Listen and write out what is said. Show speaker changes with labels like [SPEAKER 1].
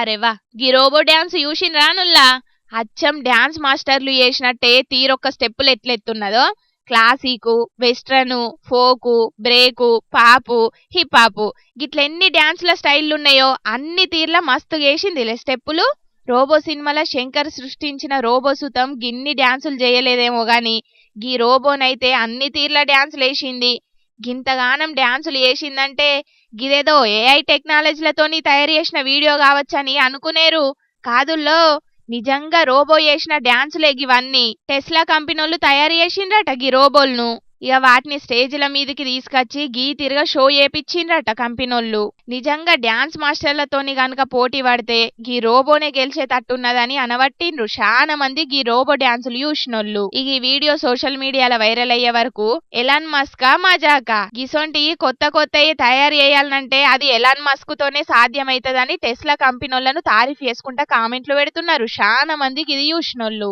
[SPEAKER 1] అరెవా గీ robo dance చూసిండ్రానుల్లా అచ్చం dance మాస్టర్లు చేసినట్టే తీరొక్క స్టెప్పులు ఎట్లెత్తున్నదో క్లాసికు వెస్ట్రను ఫోకు బ్రేకు పాపు హిప్ హాపు గిట్లెన్ని డాన్స్ల స్టైల్లున్నాయో అన్ని తీర్ల మస్తు చేసిందిలే స్టెప్పులు. రోబో సినిమాల శంకర్ సృష్టించిన రోబో సుతం గిన్ని డాన్సులు చేయలేదేమో గాని గీ రోబోనైతే అన్ని తీర్ల డాన్సులు వేసింది. గింతగానం డాన్సులు వేసిందంటే గిదేదో ఏఐ టెక్నాలజీలతోని తయారు చేసిన వీడియో కావచ్చని అనుకునేరు కాదుల్లో. నిజంగా రోబో చేసిన డాన్సులే గివన్నీ. టెస్లా కంపెనోళ్ళు తయారు చేసిండ్రట గీ రోబోలను. ఇక వాటిని స్టేజ్ల మీదకి తీసుకొచ్చి గీ తిరగ షో చేపించిండ్రట కంపెనోళ్ళు. నిజంగా డాన్స్ మాస్టర్లతోని గనక పోటీ పడితే గీ రోబోనే గెలిచేటట్టున్నదని అనబట్టిండ్రు చాలా మంది గీ రోబో డాన్సులు చూసినోళ్ళు. ఇక ఈ వీడియో సోషల్ మీడియాలో వైరల్ అయ్యే వరకు ఎలాన్ మస్కా మజాకా గిసొంటి కొత్త కొత్తవి తయారు చేయాలంటే అది ఎలాన్ మస్క్ తోనే సాధ్యమైతదని టెస్లా కంపెనోళ్లను తారీఫ్ చేసుకుంటా కామెంట్లు పెడుతున్నారు చాలా మంది ఇది చూసినోళ్ళు.